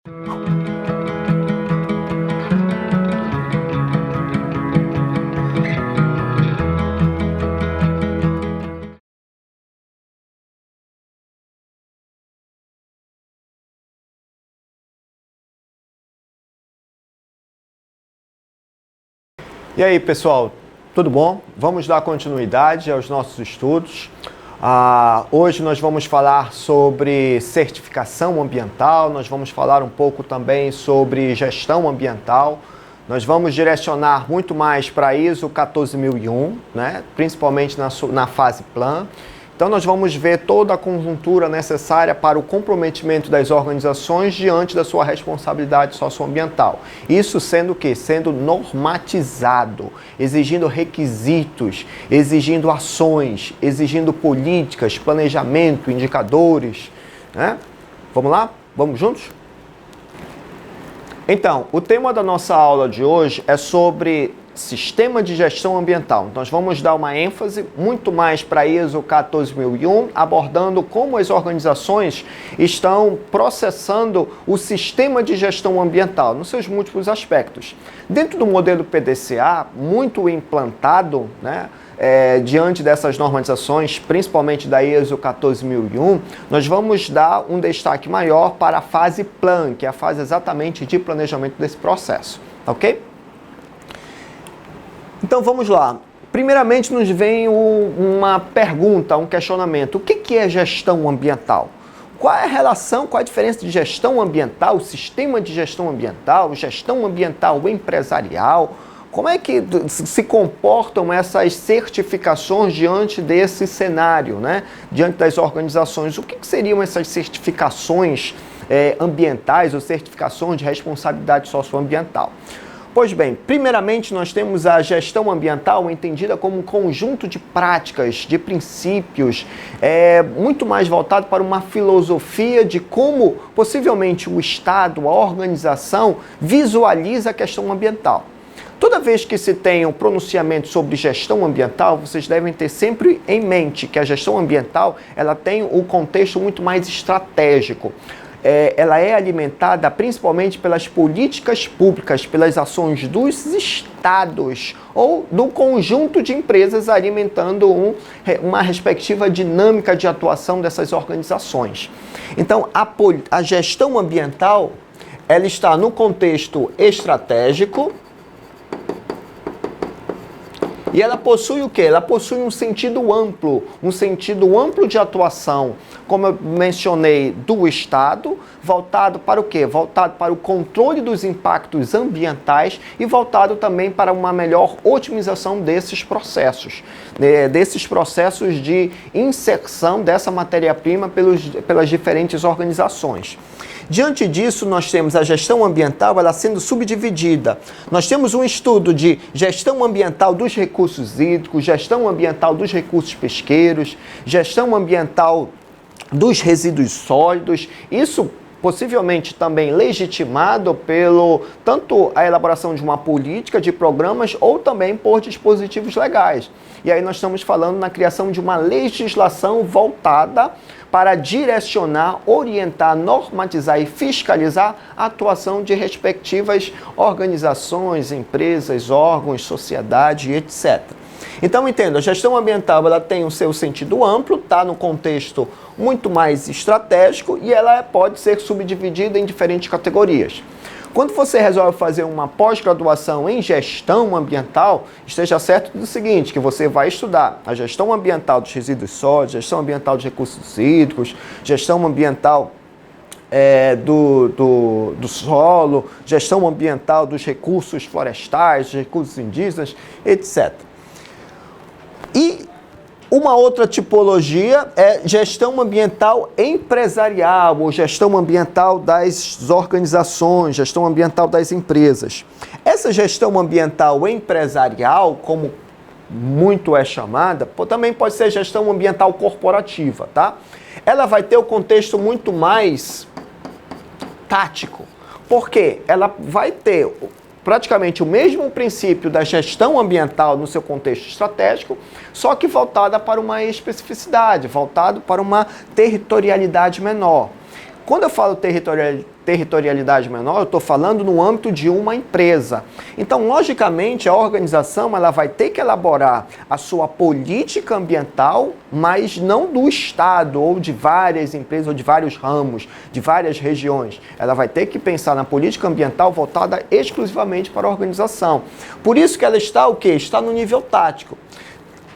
E aí, pessoal, tudo bom? Vamos dar continuidade aos nossos estudos. Hoje nós vamos falar sobre certificação ambiental, nós vamos falar um pouco também sobre gestão ambiental. Nós vamos direcionar muito mais para ISO 14001, né? Principalmente na fase Plan. Então nós vamos ver toda a conjuntura necessária para o comprometimento das organizações diante da sua responsabilidade socioambiental. Isso sendo o quê? Sendo normatizado, exigindo requisitos, exigindo ações, exigindo políticas, planejamento, indicadores, né? Vamos lá? Vamos juntos? Então, o tema da nossa aula de hoje é sobre sistema de gestão ambiental. Nós vamos dar uma ênfase muito mais para a ISO 14001, abordando como as organizações estão processando o sistema de gestão ambiental nos seus múltiplos aspectos. Dentro do modelo PDCA, muito implantado, né, diante dessas normatizações, principalmente da ISO 14001, nós vamos dar um destaque maior para a fase Plan, que é a fase exatamente de planejamento desse processo, ok? Então vamos lá. Primeiramente nos vem uma pergunta, um questionamento. O que é gestão ambiental? Qual é a relação, qual é a diferença de gestão ambiental, sistema de gestão ambiental empresarial? Como é que se comportam essas certificações diante desse cenário, né? Diante das organizações? O que seriam essas certificações ambientais ou certificações de responsabilidade socioambiental? Pois bem, primeiramente nós temos a gestão ambiental entendida como um conjunto de práticas, de princípios, muito mais voltado para uma filosofia de como possivelmente o Estado, a organização, visualiza a questão ambiental. Toda vez que se tem um pronunciamento sobre gestão ambiental, vocês devem ter sempre em mente que a gestão ambiental ela tem um contexto muito mais estratégico. Ela é alimentada principalmente pelas políticas públicas, pelas ações dos estados ou do conjunto de empresas alimentando uma respectiva dinâmica de atuação dessas organizações. Então, a gestão ambiental ela está no contexto estratégico. E ela possui o quê? Ela possui um sentido amplo de atuação, como eu mencionei, do Estado, voltado para o quê? Voltado para o controle dos impactos ambientais e voltado também para uma melhor otimização desses processos de inserção dessa matéria-prima pelas diferentes organizações. Diante disso, nós temos a gestão ambiental ela sendo subdividida. Nós temos um estudo de gestão ambiental dos recursos hídricos, gestão ambiental dos recursos pesqueiros, gestão ambiental dos resíduos sólidos. Isso possivelmente também legitimado pelo tanto a elaboração de uma política de programas ou também por dispositivos legais. E aí nós estamos falando na criação de uma legislação voltada para direcionar, orientar, normatizar e fiscalizar a atuação de respectivas organizações, empresas, órgãos, sociedade, etc. Então, entenda, a gestão ambiental ela tem o seu sentido amplo, está no contexto muito mais estratégico e ela pode ser subdividida em diferentes categorias. Quando você resolve fazer uma pós-graduação em gestão ambiental, esteja certo do seguinte, que você vai estudar a gestão ambiental dos resíduos sólidos, gestão ambiental dos recursos hídricos, gestão ambiental do solo, gestão ambiental dos recursos florestais, dos recursos indígenas, etc. E uma outra tipologia é gestão ambiental empresarial ou gestão ambiental das organizações, gestão ambiental das empresas. Essa gestão ambiental empresarial, como muito é chamada, também pode ser gestão ambiental corporativa, tá? Ela vai ter o contexto muito mais tático, porque ela vai ter praticamente o mesmo princípio da gestão ambiental no seu contexto estratégico, só que voltada para uma especificidade, voltado para uma territorialidade menor. Quando eu falo territorialidade menor, eu estou falando no âmbito de uma empresa. Então, logicamente, a organização ela vai ter que elaborar a sua política ambiental, mas não do Estado ou de várias empresas ou de vários ramos, de várias regiões. Ela vai ter que pensar na política ambiental voltada exclusivamente para a organização. Por isso que ela está o quê? Está no nível tático.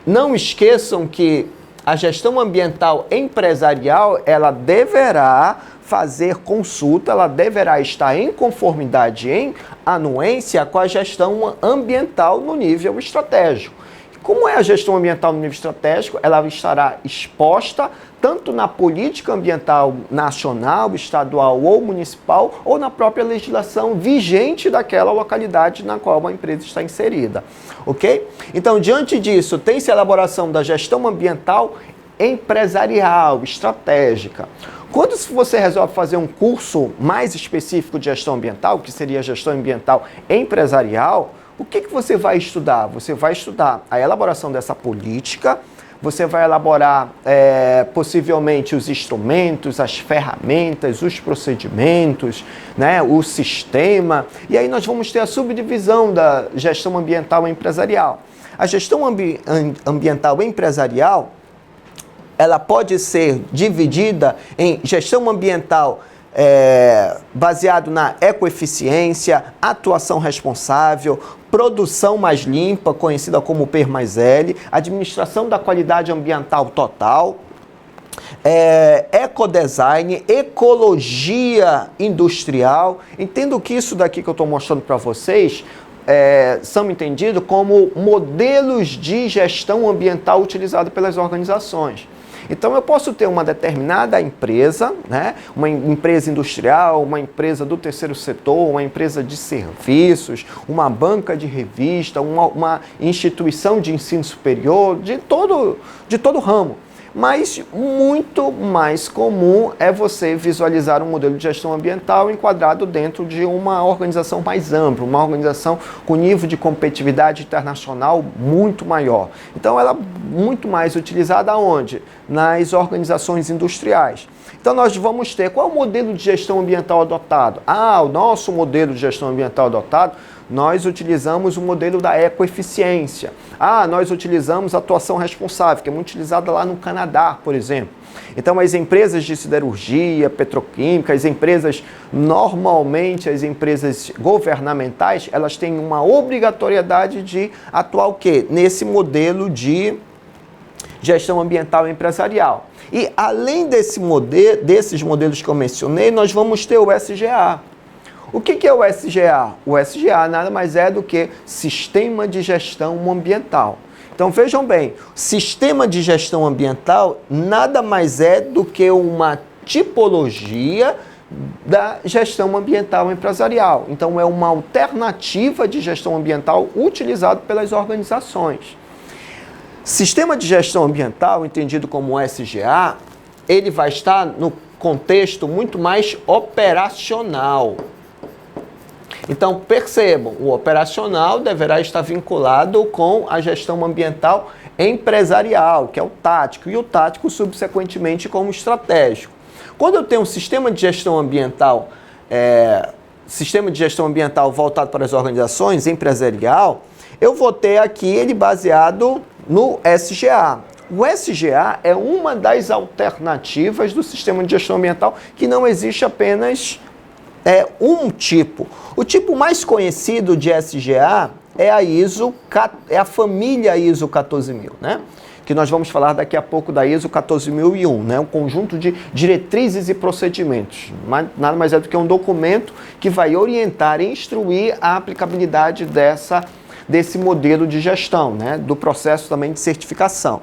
Não esqueçam que a gestão ambiental empresarial, ela deverá fazer consulta, ela deverá estar em conformidade, em anuência com a gestão ambiental no nível estratégico. Como é a gestão ambiental no nível estratégico? Ela estará exposta tanto na política ambiental nacional, estadual ou municipal, ou na própria legislação vigente daquela localidade na qual a empresa está inserida. Ok? Então, diante disso, tem-se a elaboração da gestão ambiental empresarial, estratégica. Quando você resolve fazer um curso mais específico de gestão ambiental, que seria a gestão ambiental empresarial, o que você vai estudar? Você vai estudar a elaboração dessa política, você vai elaborar possivelmente os instrumentos, as ferramentas, os procedimentos, né, o sistema, e aí nós vamos ter a subdivisão da gestão ambiental empresarial. A gestão ambiental empresarial, ela pode ser dividida em gestão ambiental baseado na ecoeficiência, atuação responsável, produção mais limpa, conhecida como P mais L, administração da qualidade ambiental total, ecodesign, ecologia industrial. Entendo que isso daqui que eu estou mostrando para vocês são entendidos como modelos de gestão ambiental utilizados pelas organizações. Então, eu posso ter uma determinada empresa, né? Uma empresa industrial, uma empresa do terceiro setor, uma empresa de serviços, uma banca de revista, uma instituição de ensino superior, de todo ramo. Mas muito mais comum é você visualizar um modelo de gestão ambiental enquadrado dentro de uma organização mais ampla, uma organização com nível de competitividade internacional muito maior. Então, ela é muito mais utilizada onde? Nas organizações industriais. Então, nós vamos ter qual é o modelo de gestão ambiental adotado? O nosso modelo de gestão ambiental adotado, nós utilizamos o modelo da ecoeficiência. Nós utilizamos a atuação responsável, que é muito utilizada lá no Canadá, por exemplo. Então, as empresas de siderurgia, petroquímica, normalmente as empresas governamentais, elas têm uma obrigatoriedade de atuar o quê? Nesse modelo de gestão ambiental empresarial. E além desses modelos que eu mencionei, nós vamos ter o SGA. O que é o SGA? O SGA nada mais é do que Sistema de Gestão Ambiental. Então vejam bem, Sistema de Gestão Ambiental nada mais é do que uma tipologia da gestão ambiental empresarial. Então é uma alternativa de gestão ambiental utilizada pelas organizações. Sistema de Gestão Ambiental, entendido como SGA, ele vai estar no contexto muito mais operacional. Então, percebam, o operacional deverá estar vinculado com a gestão ambiental empresarial, que é o tático, e o tático, subsequentemente, como estratégico. Quando eu tenho um sistema de gestão ambiental voltado para as organizações, empresarial, eu vou ter aqui ele baseado no SGA. O SGA é uma das alternativas do sistema de gestão ambiental que não existe apenas um tipo. O tipo mais conhecido de SGA é a família ISO 14000, né? Que nós vamos falar daqui a pouco da ISO 14001, né? Um conjunto de diretrizes e procedimentos. Nada mais é do que um documento que vai orientar e instruir a aplicabilidade desse modelo de gestão, né? Do processo também de certificação.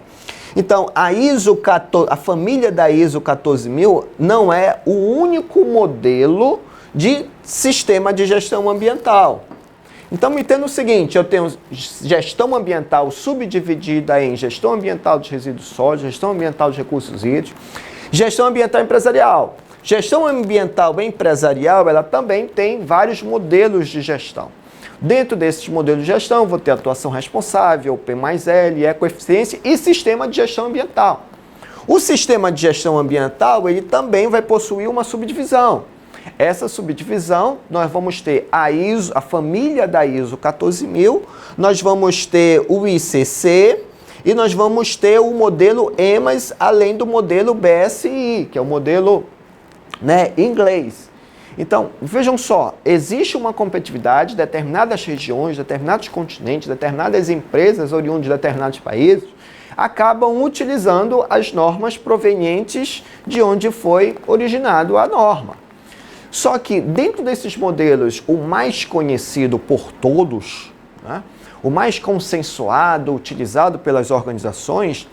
Então, a família da ISO 14000 não é o único modelo de sistema de gestão ambiental. Então, me entenda o seguinte, eu tenho gestão ambiental subdividida em gestão ambiental de resíduos sólidos, gestão ambiental de recursos hídricos, gestão ambiental empresarial. Gestão ambiental empresarial, ela também tem vários modelos de gestão. Dentro desses modelos de gestão, eu vou ter atuação responsável, P mais L, ecoeficiência e sistema de gestão ambiental. O sistema de gestão ambiental, ele também vai possuir uma subdivisão. Essa subdivisão, nós vamos ter a família da ISO 14000, nós vamos ter o ICC e nós vamos ter o modelo EMAS, além do modelo BSI, que é o modelo, né, inglês. Então, vejam só, existe uma competitividade, determinadas regiões, determinados continentes, determinadas empresas oriundas de determinados países acabam utilizando as normas provenientes de onde foi originado a norma. Só que dentro desses modelos, o mais conhecido por todos, né, o mais consensuado, utilizado pelas organizações,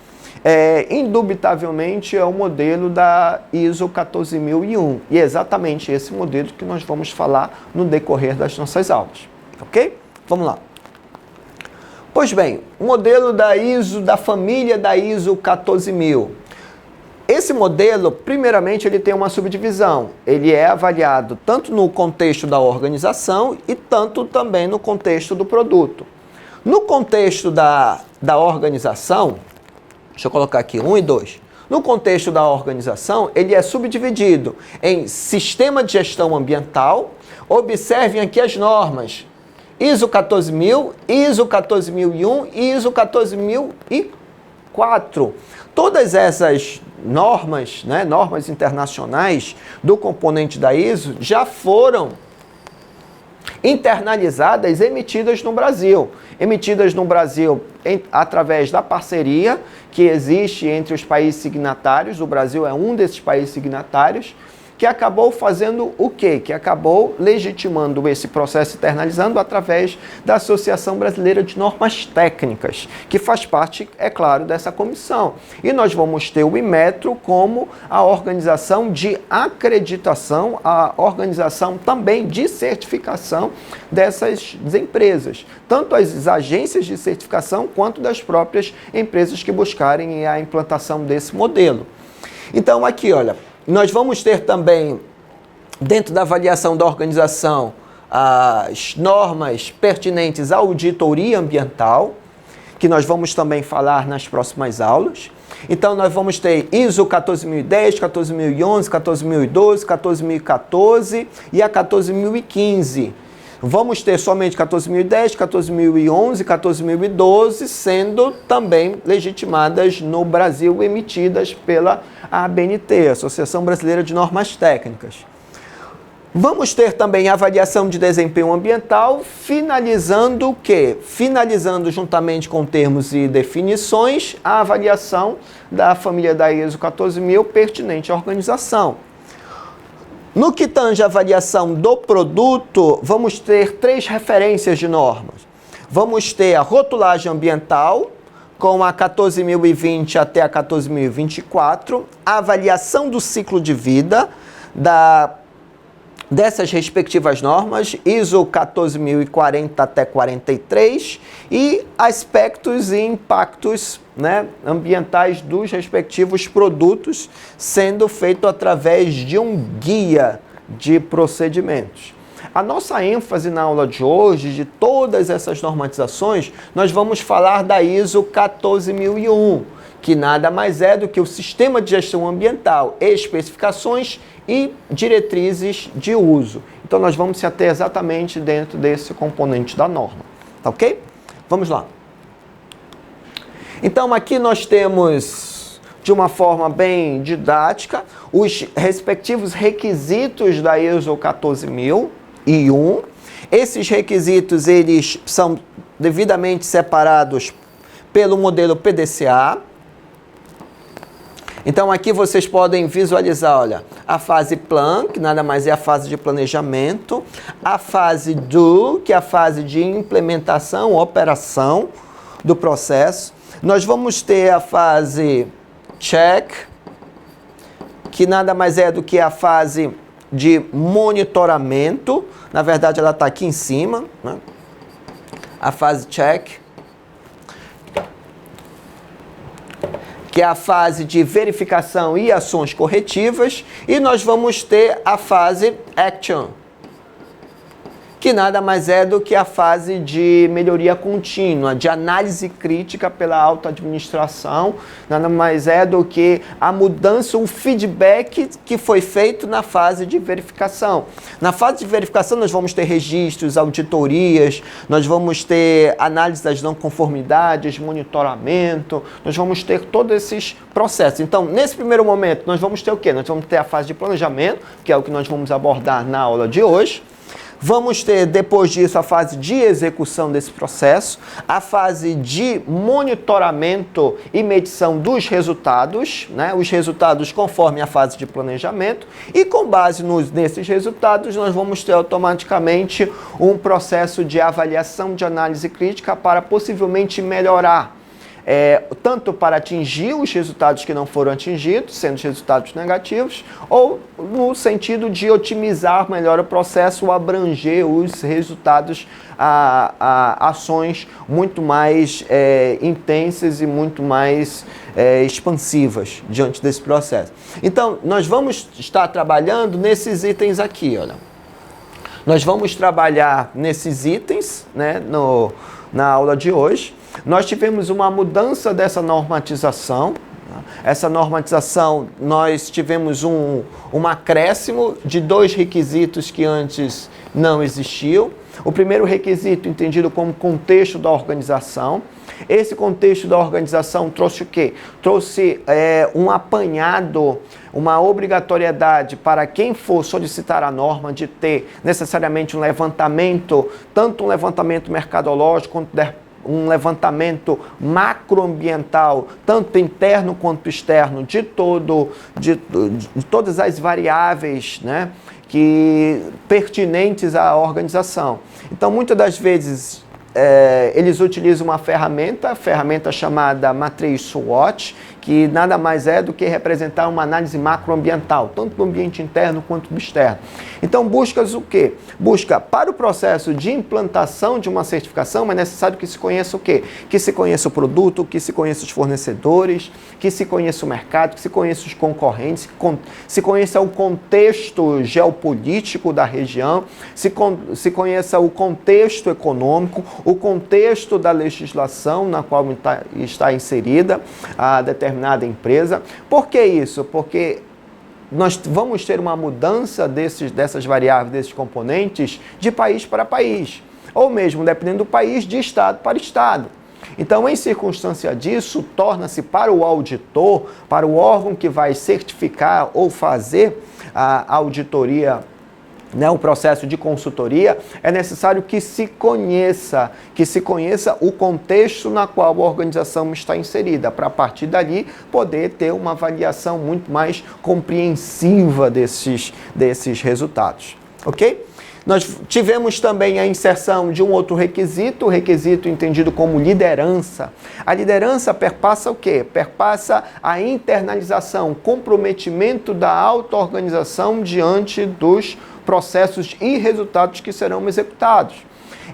indubitavelmente é o modelo da ISO 14001. E é exatamente esse modelo que nós vamos falar no decorrer das nossas aulas. Ok? Vamos lá. Pois bem, o modelo da família da ISO 14000. Esse modelo, primeiramente, ele tem uma subdivisão. Ele é avaliado tanto no contexto da organização e tanto também no contexto do produto. No contexto da organização, deixa eu colocar aqui 1 e 2. No contexto da organização, ele é subdividido em sistema de gestão ambiental. Observem aqui as normas. ISO 14000, ISO 14001 e ISO 14004. Todas essas normas, né, normas internacionais do componente da ISO já foram internalizadas, emitidas no Brasil. Emitidas no Brasil através da parceria que existe entre os países signatários. O Brasil é um desses países signatários, que acabou fazendo o quê? Que acabou legitimando esse processo, internalizando através da Associação Brasileira de Normas Técnicas, que faz parte, é claro, dessa comissão. E nós vamos ter o Inmetro como a organização de acreditação, a organização também de certificação dessas empresas, tanto as agências de certificação quanto das próprias empresas que buscarem a implantação desse modelo. Então aqui, olha, nós vamos ter também, dentro da avaliação da organização, as normas pertinentes à auditoria ambiental, que nós vamos também falar nas próximas aulas. Então, nós vamos ter ISO 14010, 14011, 14012, 14014 e a 14015. Vamos ter somente 14010, 14011 e 14012 sendo também legitimadas no Brasil, emitidas pela ABNT, Associação Brasileira de Normas Técnicas. Vamos ter também a avaliação de desempenho ambiental, finalizando o quê? Finalizando juntamente com termos e definições, a avaliação da família da ISO 14000 pertinente à organização. No que tange a avaliação do produto, vamos ter 3 referências de normas. Vamos ter a rotulagem ambiental, com a 14020 até a 14024, a avaliação do ciclo de vida dessas respectivas normas, ISO 14040 até 43, e aspectos e impactos, né, ambientais dos respectivos produtos, sendo feito através de um guia de procedimentos. A nossa ênfase na aula de hoje, de todas essas normatizações, nós vamos falar da ISO 14001, que nada mais é do que o Sistema de Gestão Ambiental, especificações e diretrizes de uso. Então, nós vamos se ater exatamente dentro desse componente da norma. Tá ok? Vamos lá. Então, aqui nós temos, de uma forma bem didática, os respectivos requisitos da ISO 14001. Esses requisitos, eles são devidamente separados pelo modelo PDCA. Então, aqui vocês podem visualizar, olha, a fase Plan, que nada mais é a fase de planejamento, a fase Do, que é a fase de implementação, operação do processo. Nós vamos ter a fase Check, que nada mais é do que a fase de monitoramento. Na verdade, ela está aqui em cima, né? A fase Check, que é a fase de verificação e ações corretivas, e nós vamos ter a fase Action, que nada mais é do que a fase de melhoria contínua, de análise crítica pela alta administração, nada mais é do que a mudança, o feedback que foi feito na fase de verificação. Na fase de verificação nós vamos ter registros, auditorias, nós vamos ter análise das não conformidades, monitoramento, nós vamos ter todos esses processos. Então, nesse primeiro momento, nós vamos ter o quê? Nós vamos ter a fase de planejamento, que é o que nós vamos abordar na aula de hoje. Vamos ter, depois disso, a fase de execução desse processo, a fase de monitoramento e medição dos resultados, né? Os resultados conforme a fase de planejamento, e com base nesses resultados, nós vamos ter automaticamente um processo de avaliação de análise crítica para possivelmente melhorar. Tanto para atingir os resultados que não foram atingidos, sendo os resultados negativos, ou no sentido de otimizar melhor o processo, ou abranger os resultados a ações muito mais intensas e muito mais expansivas diante desse processo. Então, nós vamos estar trabalhando nesses itens aqui, olha. Nós vamos trabalhar nesses itens, né, na aula de hoje. Nós tivemos uma mudança dessa normatização. Essa normatização, nós tivemos um acréscimo de 2 requisitos que antes não existiam. O primeiro requisito, entendido como contexto da organização. Esse contexto da organização trouxe o quê? Trouxe um apanhado, uma obrigatoriedade para quem for solicitar a norma de ter necessariamente um levantamento, tanto um levantamento mercadológico quanto um levantamento macroambiental, tanto interno quanto externo, de todas as variáveis, né, pertinentes à organização. Então, muitas das vezes, eles utilizam uma ferramenta chamada matriz SWOT, que nada mais é do que representar uma análise macroambiental, tanto do ambiente interno quanto do externo. Então, buscas o quê? Busca, para o processo de implantação de uma certificação, é necessário que se conheça o quê? Que se conheça o produto, que se conheça os fornecedores, que se conheça o mercado, que se conheça os concorrentes, que se conheça o contexto geopolítico da região, se conheça o contexto econômico, o contexto da legislação na qual está inserida a determinada empresa. Por que isso? Porque nós vamos ter uma mudança dessas variáveis, desses componentes, de país para país, ou mesmo, dependendo do país, de estado para estado. Então, em circunstância disso, torna-se para o auditor, para o órgão que vai certificar ou fazer a auditoria, né, o processo de consultoria, é necessário que se conheça o contexto na qual a organização está inserida, para a partir dali poder ter uma avaliação muito mais compreensiva desses resultados, ok? Nós tivemos também a inserção de um outro requisito, o requisito entendido como liderança. A liderança perpassa o quê? Perpassa a internalização, comprometimento da auto-organização diante dos processos e resultados que serão executados.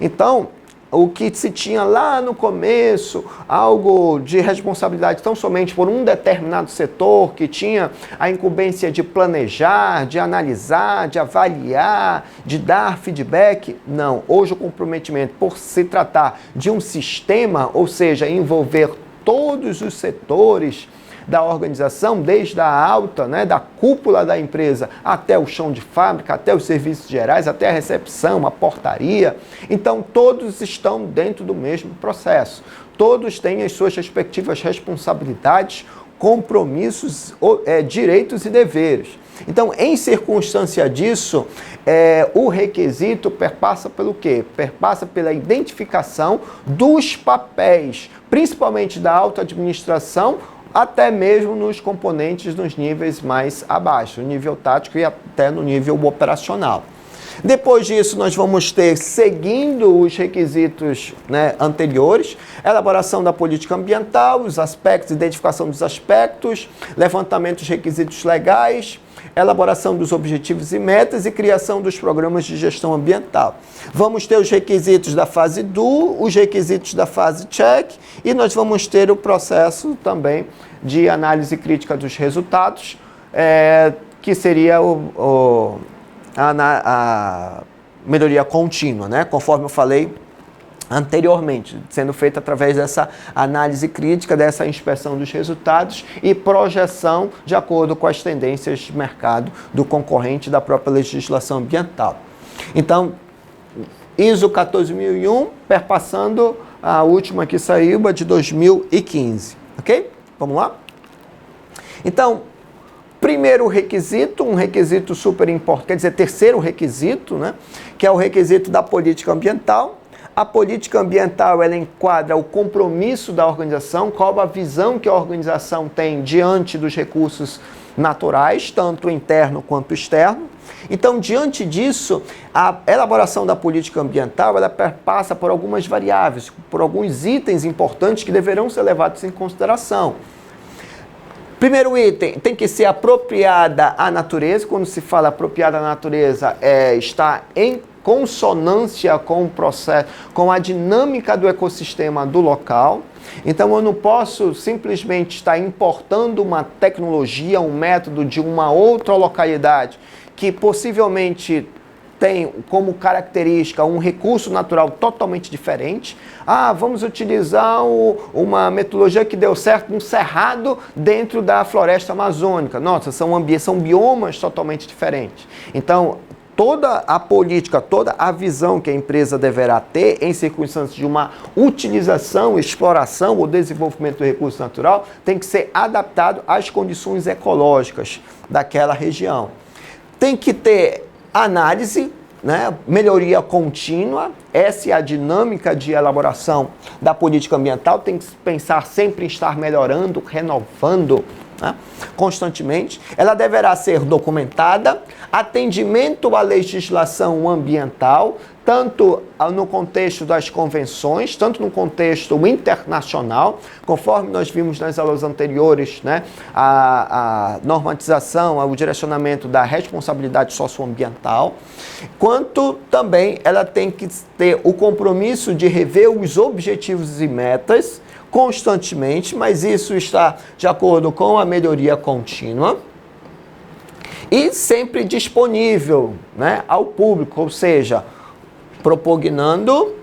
Então, o que se tinha lá no começo, algo de responsabilidade tão somente por um determinado setor, que tinha a incumbência de planejar, de analisar, de avaliar, de dar feedback, não. Hoje o comprometimento, por se tratar de um sistema, ou seja, envolver todos os setores da organização, desde a alta, né, da cúpula da empresa até o chão de fábrica, até os serviços gerais, até a recepção, a portaria. Então, todos estão dentro do mesmo processo. Todos têm as suas respectivas responsabilidades, compromissos, direitos e deveres. Então, em circunstância disso, o requisito perpassa pelo quê? Perpassa pela identificação dos papéis, principalmente da alta administração, até mesmo nos componentes nos níveis mais abaixo, no nível tático e até no nível operacional. Depois disso, nós vamos ter, seguindo os requisitos, né, anteriores, elaboração da política ambiental, os aspectos, identificação dos aspectos, levantamento dos requisitos legais, elaboração dos objetivos e metas e criação dos programas de gestão ambiental. Vamos ter os requisitos da fase DO, os requisitos da fase CHECK e nós vamos ter o processo também de análise crítica dos resultados, que seria melhoria contínua, né? Conforme eu falei anteriormente, sendo feita através dessa análise crítica, dessa inspeção dos resultados e projeção de acordo com as tendências de mercado do concorrente da própria legislação ambiental. Então, ISO 14001, perpassando a última que saiu, a de 2015, ok? Vamos lá? Então, primeiro requisito, um requisito super importante, quer dizer, terceiro requisito, né? Que é o requisito da política ambiental. A política ambiental, ela enquadra o compromisso da organização, qual a visão que a organização tem diante dos recursos naturais, tanto interno quanto externo. Então, diante disso, a elaboração da política ambiental, ela passa por algumas variáveis, por alguns itens importantes que deverão ser levados em consideração. Primeiro item, tem que ser apropriada à natureza. Quando se fala apropriada à natureza, está em consonância com o processo, com a dinâmica do ecossistema do local. Então, eu não posso simplesmente estar importando uma tecnologia, um método de uma outra localidade que possivelmente tem como característica um recurso natural totalmente diferente. Vamos utilizar uma metodologia que deu certo no cerrado dentro da floresta amazônica. Nossa, são biomas totalmente diferentes. Então, toda a política, toda a visão que a empresa deverá ter em circunstâncias de uma utilização, exploração ou desenvolvimento do recurso natural tem que ser adaptado às condições ecológicas daquela região. Tem que ter análise, né, melhoria contínua, essa é a dinâmica de elaboração da política ambiental, tem que pensar sempre em estar melhorando, renovando, né, constantemente. Ela deverá ser documentada, atendimento à legislação ambiental, tanto no contexto das convenções, tanto no contexto internacional, conforme nós vimos nas aulas anteriores, né, a normatização, o direcionamento da responsabilidade socioambiental, quanto também ela tem que ter o compromisso de rever os objetivos e metas constantemente, mas isso está de acordo com a melhoria contínua e sempre disponível, né, ao público, ou seja, propugnando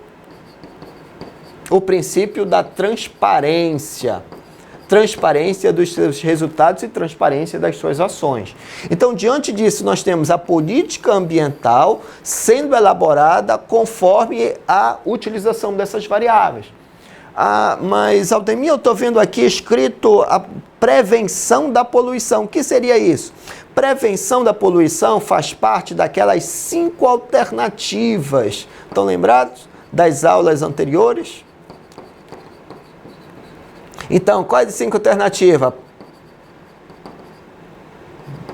o princípio da transparência dos seus resultados e transparência das suas ações. Então, diante disso, nós temos a política ambiental sendo elaborada conforme a utilização dessas variáveis. Mas, Aldemir, eu estou vendo aqui escrito a prevenção da poluição. O que seria isso? Prevenção da poluição faz parte daquelas 5 alternativas. Estão lembrados das aulas anteriores? Então, quais as 5 alternativas?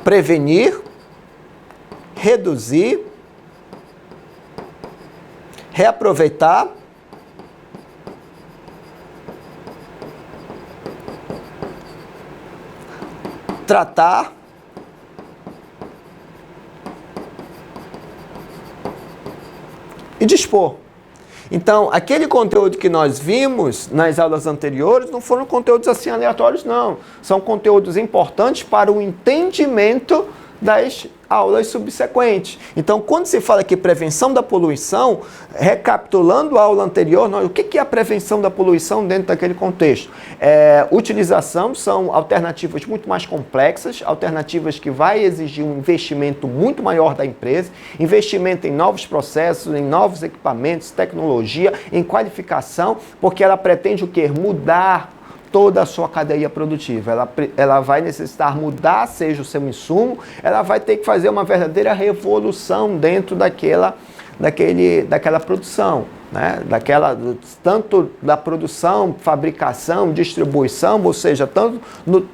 Prevenir, reduzir, reaproveitar, tratar e dispor. Então, aquele conteúdo que nós vimos nas aulas anteriores não foram conteúdos assim aleatórios, não. São conteúdos importantes para o entendimento das aulas subsequentes. Então, quando se fala aqui prevenção da poluição, recapitulando a aula anterior, o que é a prevenção da poluição dentro daquele contexto? Utilização são alternativas muito mais complexas, alternativas que vai exigir um investimento muito maior da empresa, investimento em novos processos, em novos equipamentos, tecnologia, em qualificação, porque ela pretende o quê? Mudar toda a sua cadeia produtiva. Ela vai necessitar mudar, seja o seu insumo, ela vai ter que fazer uma verdadeira revolução dentro daquela produção, né? Tanto da produção, fabricação, distribuição, ou seja, tanto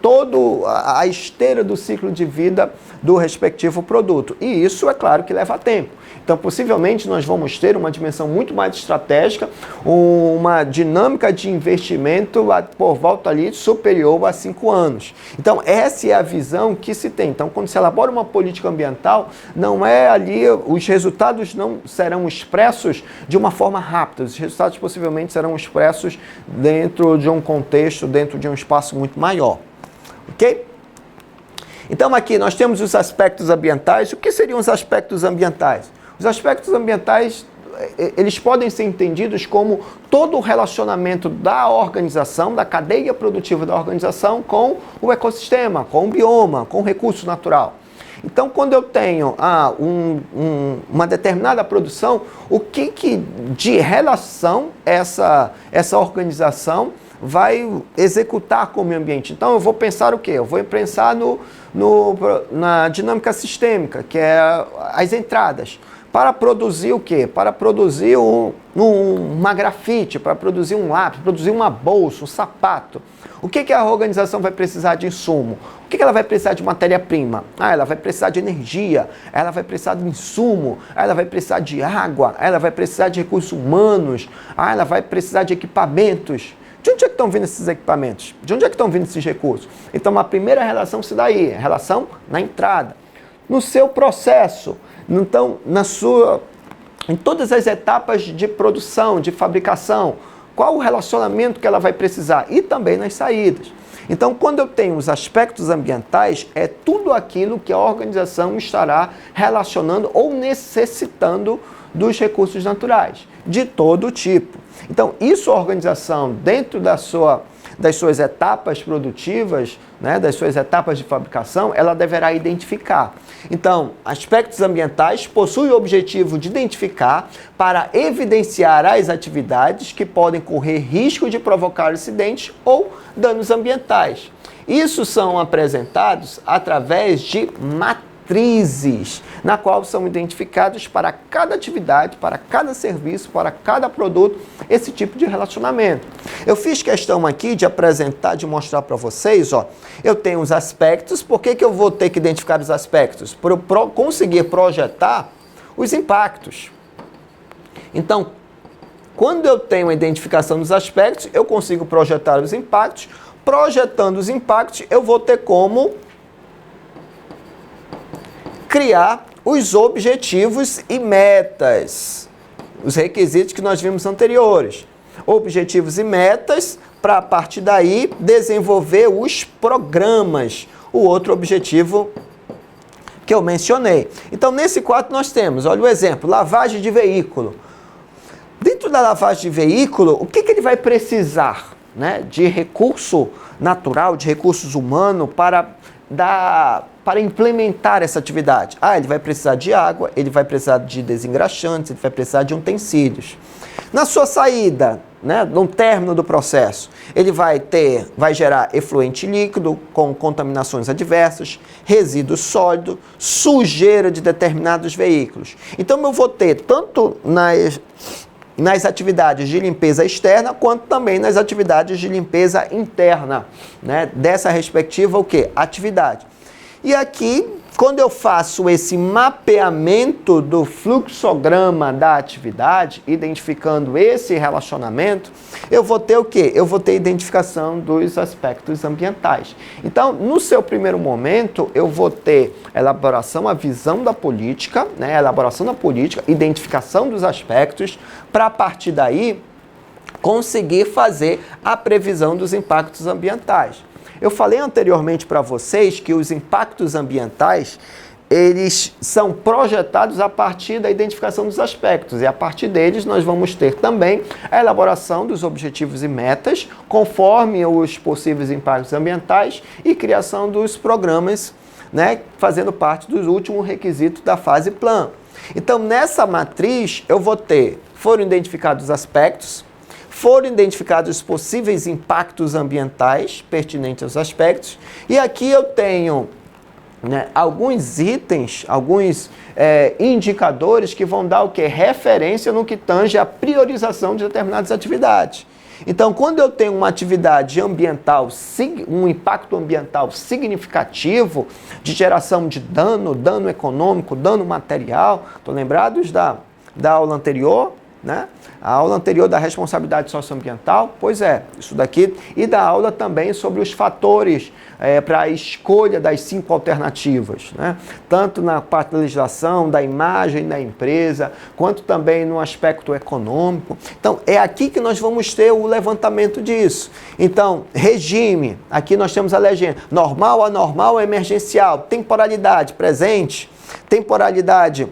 todo a esteira do ciclo de vida do respectivo produto. E isso, é claro, que leva tempo. Então, possivelmente, nós vamos ter uma dimensão muito mais estratégica, uma dinâmica de investimento por volta ali superior a 5 anos. Então, essa é a visão que se tem. Então, quando se elabora uma política ambiental, não é ali, os resultados não serão expressos de uma forma rápida. Os resultados possivelmente serão expressos dentro de um contexto, dentro de um espaço muito maior. Ok? Então, aqui nós temos os aspectos ambientais. O que seriam os aspectos ambientais? Os aspectos ambientais, eles podem ser entendidos como todo o relacionamento da organização, da cadeia produtiva da organização com o ecossistema, com o bioma, com o recurso natural. Então, quando eu tenho uma determinada produção, o que de relação essa organização vai executar com o meio ambiente? Então, eu vou pensar o quê? Eu vou pensar na dinâmica sistêmica, que é as entradas. Para produzir o quê? Para produzir uma grafite, para produzir um lápis, produzir uma bolsa, um sapato. O que a organização vai precisar de insumo? O que ela vai precisar de matéria-prima? Ela vai precisar de energia, ela vai precisar de insumo, ela vai precisar de água, ela vai precisar de recursos humanos, ela vai precisar de equipamentos. De onde é que estão vindo esses equipamentos? De onde é que estão vindo esses recursos? Então, a primeira relação se dá aí, a relação na entrada. No seu processo, então, em todas as etapas de produção, de fabricação, qual o relacionamento que ela vai precisar? E também nas saídas. Então, quando eu tenho os aspectos ambientais, é tudo aquilo que a organização estará relacionando ou necessitando dos recursos naturais, de todo tipo. Então, isso a organização, dentro das suas etapas produtivas, né, das suas etapas de fabricação, ela deverá identificar. Então, aspectos ambientais possuem o objetivo de identificar para evidenciar as atividades que podem correr risco de provocar acidentes ou danos ambientais. Isso são apresentados através de matrizes, na qual são identificados para cada atividade, para cada serviço, para cada produto, esse tipo de relacionamento. Eu fiz questão aqui de apresentar, de mostrar para vocês, eu tenho os aspectos. Por que eu vou ter que identificar os aspectos? Para eu conseguir projetar os impactos. Então, quando eu tenho a identificação dos aspectos, eu consigo projetar os impactos. Projetando os impactos, eu vou ter como criar os objetivos e metas, os requisitos que nós vimos anteriores. Objetivos e metas, para a partir daí desenvolver os programas, o outro objetivo que eu mencionei. Então, nesse quadro nós temos, olha o exemplo, lavagem de veículo. Dentro da lavagem de veículo, o que ele vai precisar, né, de recurso natural, de recursos humanos para implementar essa atividade? Ele vai precisar de água, ele vai precisar de desengraxantes, ele vai precisar de utensílios. Na sua saída, né, no término do processo, ele vai gerar efluente líquido com contaminações adversas, resíduo sólido, sujeira de determinados veículos. Então eu vou ter tanto nas atividades de limpeza externa, quanto também nas atividades de limpeza interna, né? Dessa respectiva, o quê? Atividade. E aqui, quando eu faço esse mapeamento do fluxograma da atividade, identificando esse relacionamento, eu vou ter o quê? Eu vou ter identificação dos aspectos ambientais. Então, no seu primeiro momento, eu vou ter elaboração, a visão da política, né? Elaboração da política, identificação dos aspectos, para a partir daí conseguir fazer a previsão dos impactos ambientais. Eu falei anteriormente para vocês que os impactos ambientais, eles são projetados a partir da identificação dos aspectos, e a partir deles nós vamos ter também a elaboração dos objetivos e metas, conforme os possíveis impactos ambientais, e criação dos programas, né, fazendo parte dos últimos requisitos da fase plan. Então, nessa matriz, eu vou ter, foram identificados os aspectos, foram identificados os possíveis impactos ambientais pertinentes aos aspectos, e aqui eu tenho, né, alguns itens, alguns indicadores que vão dar o quê? Referência no que tange a priorização de determinadas atividades. Então, quando eu tenho uma atividade ambiental, um impacto ambiental significativo de geração de dano econômico, dano material, estão lembrados da aula anterior, né? A aula anterior da responsabilidade socioambiental, pois é, isso daqui, e da aula também sobre os fatores para a escolha das 5 alternativas, né? Tanto na parte da legislação, da imagem da empresa, quanto também no aspecto econômico. Então, é aqui que nós vamos ter o levantamento disso. Então, regime, aqui nós temos a legenda, normal, anormal, emergencial, temporalidade, presente, temporalidade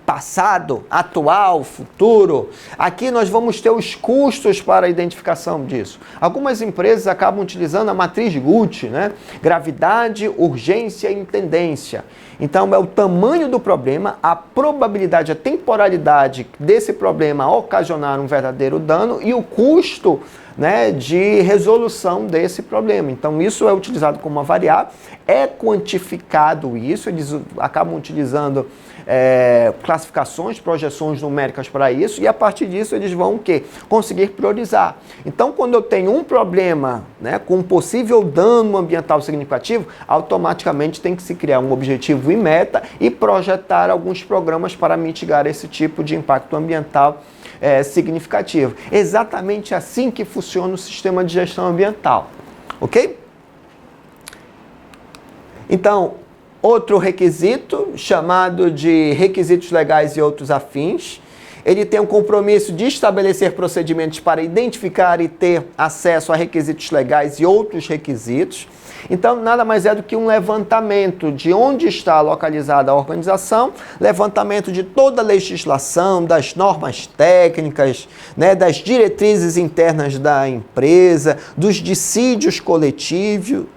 passado, atual, futuro. Aqui nós vamos ter os custos para a identificação disso. Algumas empresas acabam utilizando a matriz Gucci, né? Gravidade, urgência e tendência. Então é o tamanho do problema, a probabilidade, a temporalidade desse problema ocasionar um verdadeiro dano e o custo, né, de resolução desse problema. Então isso é utilizado como uma variável, é quantificado isso, eles acabam utilizando classificações, projeções numéricas para isso, e a partir disso eles vão o quê? Conseguir priorizar. Então, quando eu tenho um problema, né, com um possível dano ambiental significativo, automaticamente tem que se criar um objetivo e meta e projetar alguns programas para mitigar esse tipo de impacto ambiental significativo. Exatamente assim que funciona o sistema de gestão ambiental. Ok? Então, outro requisito, chamado de requisitos legais e outros afins, ele tem um compromisso de estabelecer procedimentos para identificar e ter acesso a requisitos legais e outros requisitos. Então, nada mais é do que um levantamento de onde está localizada a organização, levantamento de toda a legislação, das normas técnicas, né, das diretrizes internas da empresa, dos dissídios coletivos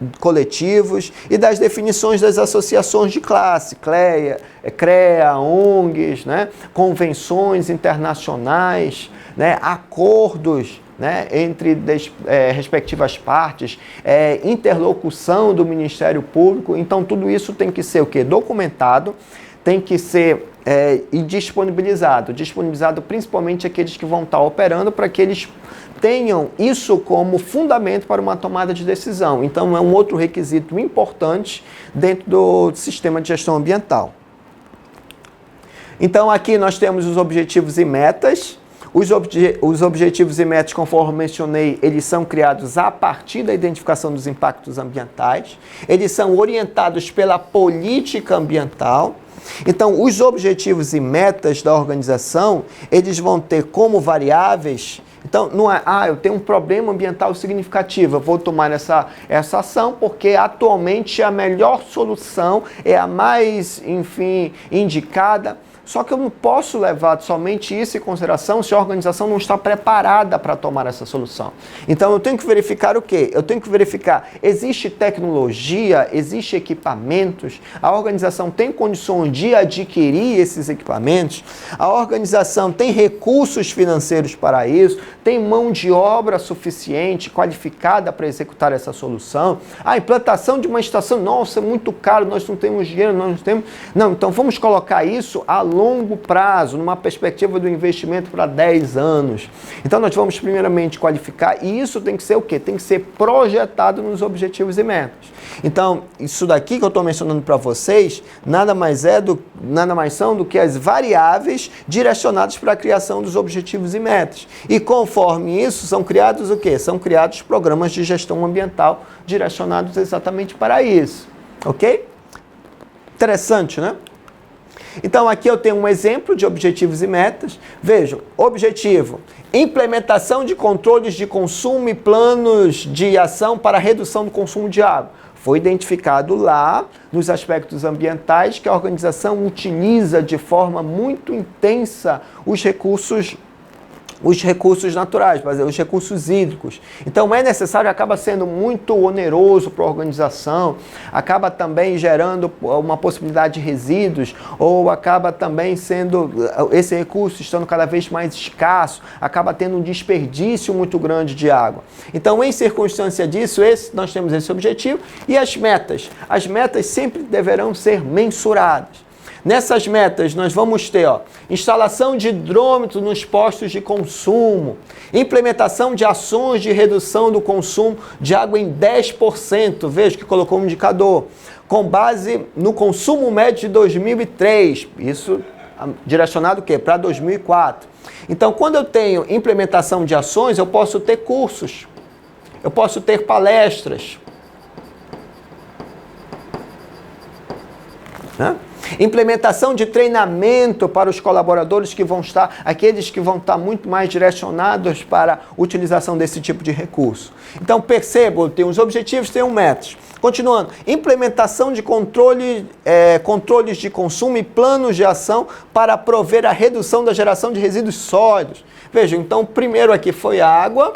e das definições das associações de classe, CREA, ONGs, né, convenções internacionais, né, acordos, né, entre respectivas partes, interlocução do Ministério Público. Então, tudo isso tem que ser o quê? Documentado, tem que ser e disponibilizado principalmente aqueles que vão estar operando, para que eles tenham isso como fundamento para uma tomada de decisão. Então, é um outro requisito importante dentro do sistema de gestão ambiental. Então, aqui nós temos os objetivos e metas. Os objetivos e metas, conforme mencionei, eles são criados a partir da identificação dos impactos ambientais. Eles são orientados pela política ambiental. Então, os objetivos e metas da organização, eles vão ter como variáveis. Então, não é, eu tenho um problema ambiental significativo, eu vou tomar essa ação porque atualmente a melhor solução é a mais, indicada. Só que eu não posso levar somente isso em consideração se a organização não está preparada para tomar essa solução. Então, eu tenho que verificar o quê? Eu tenho que verificar, existe tecnologia, existe equipamentos, a organização tem condições de adquirir esses equipamentos, a organização tem recursos financeiros para isso, tem mão de obra suficiente, qualificada para executar essa solução. A implantação de uma estação, nossa, é muito caro, nós não temos dinheiro, nós não temos... Não, então vamos colocar isso a longo prazo, numa perspectiva do investimento para 10 anos. Então nós vamos primeiramente qualificar, e isso tem que ser o quê? Tem que ser projetado nos objetivos e metas. Então, isso daqui que eu estou mencionando para vocês, nada mais são do que as variáveis direcionadas para a criação dos objetivos e metas. E conforme isso, são criados o quê? São criados programas de gestão ambiental direcionados exatamente para isso. Ok? Interessante, né? Então, aqui eu tenho um exemplo de objetivos e metas. Vejam, objetivo, implementação de controles de consumo e planos de ação para redução do consumo de água. Foi identificado lá, nos aspectos ambientais, que a organização utiliza de forma muito intensa os recursos naturais, os recursos hídricos. Então é necessário, acaba sendo muito oneroso para a organização, acaba também gerando uma possibilidade de resíduos, ou acaba também sendo, esse recurso estando cada vez mais escasso, acaba tendo um desperdício muito grande de água. Então, em circunstância disso, nós temos esse objetivo. E as metas? As metas sempre deverão ser mensuradas. Nessas metas, nós vamos ter instalação de hidrômetro nos postos de consumo, implementação de ações de redução do consumo de água em 10%, veja que colocou um indicador, com base no consumo médio de 2003, isso direcionado o quê? Para 2004. Então, quando eu tenho implementação de ações, eu posso ter cursos, eu posso ter palestras, né? Implementação de treinamento para os colaboradores que vão estar, aqueles que vão estar muito mais direcionados para a utilização desse tipo de recurso. Então, percebam, tem os objetivos, tem um metas. Continuando, implementação de controles de consumo e planos de ação para prover a redução da geração de resíduos sólidos. Vejam, então, o primeiro aqui foi a água,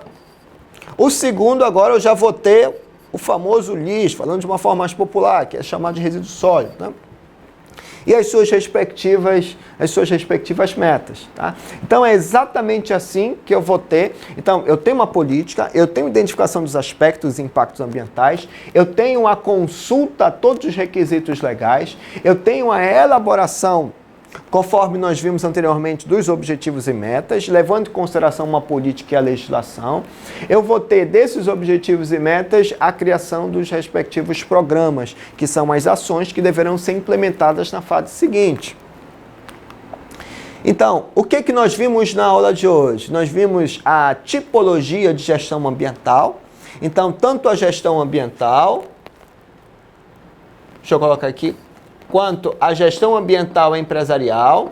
o segundo agora eu já vou ter o famoso lixo, falando de uma forma mais popular, que é chamado de resíduo sólido, né? E as suas respectivas metas. Tá? Então, é exatamente assim que eu vou ter. Então, eu tenho uma política, eu tenho identificação dos aspectos e impactos ambientais, eu tenho a consulta a todos os requisitos legais, eu tenho a elaboração, conforme nós vimos anteriormente, dos objetivos e metas, levando em consideração uma política e a legislação. Eu vou ter desses objetivos e metas a criação dos respectivos programas, que são as ações que deverão ser implementadas na fase seguinte. Então, o que nós vimos na aula de hoje? Nós vimos a tipologia de gestão ambiental. Então, tanto a gestão ambiental, deixa eu colocar aqui, quanto a gestão ambiental empresarial,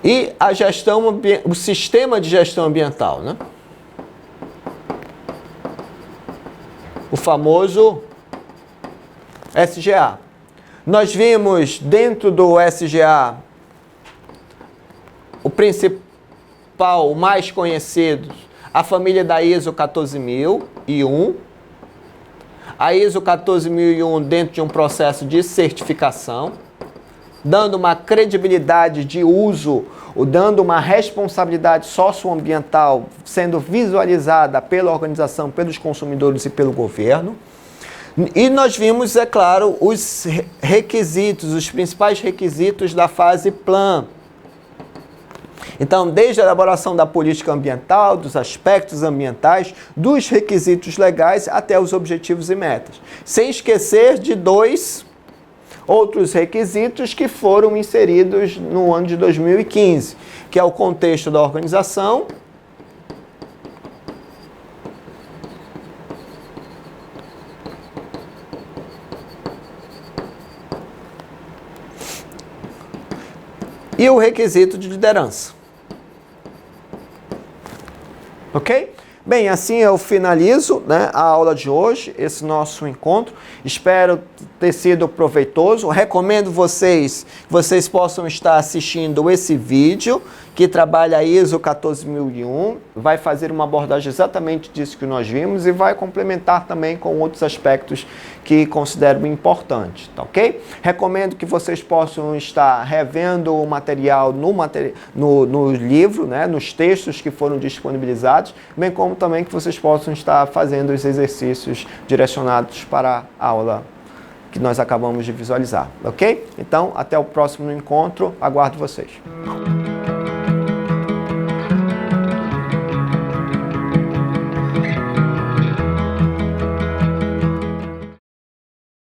e a gestão, o sistema de gestão ambiental, né? O famoso SGA. Nós vimos dentro do SGA o principal, o mais conhecido, a família da ISO 14001. A ISO 14001 dentro de um processo de certificação, dando uma credibilidade de uso, dando uma responsabilidade socioambiental sendo visualizada pela organização, pelos consumidores e pelo governo. E nós vimos, é claro, os requisitos, os principais requisitos da fase Plan. Então, desde a elaboração da política ambiental, dos aspectos ambientais, dos requisitos legais até os objetivos e metas. Sem esquecer de dois outros requisitos que foram inseridos no ano de 2015, que é o contexto da organização e o requisito de liderança. Ok? Bem, assim eu finalizo, né, a aula de hoje, esse nosso encontro. Espero ter sido proveitoso. Recomendo que vocês possam estar assistindo esse vídeo que trabalha a ISO 14001. Vai fazer uma abordagem exatamente disso que nós vimos e vai complementar também com outros aspectos que considero importantes, tá ok? Recomendo que vocês possam estar revendo o material no livro, né, nos textos que foram disponibilizados, bem como também que vocês possam estar fazendo os exercícios direcionados para a aula que nós acabamos de visualizar, ok? Então, até o próximo encontro, aguardo vocês.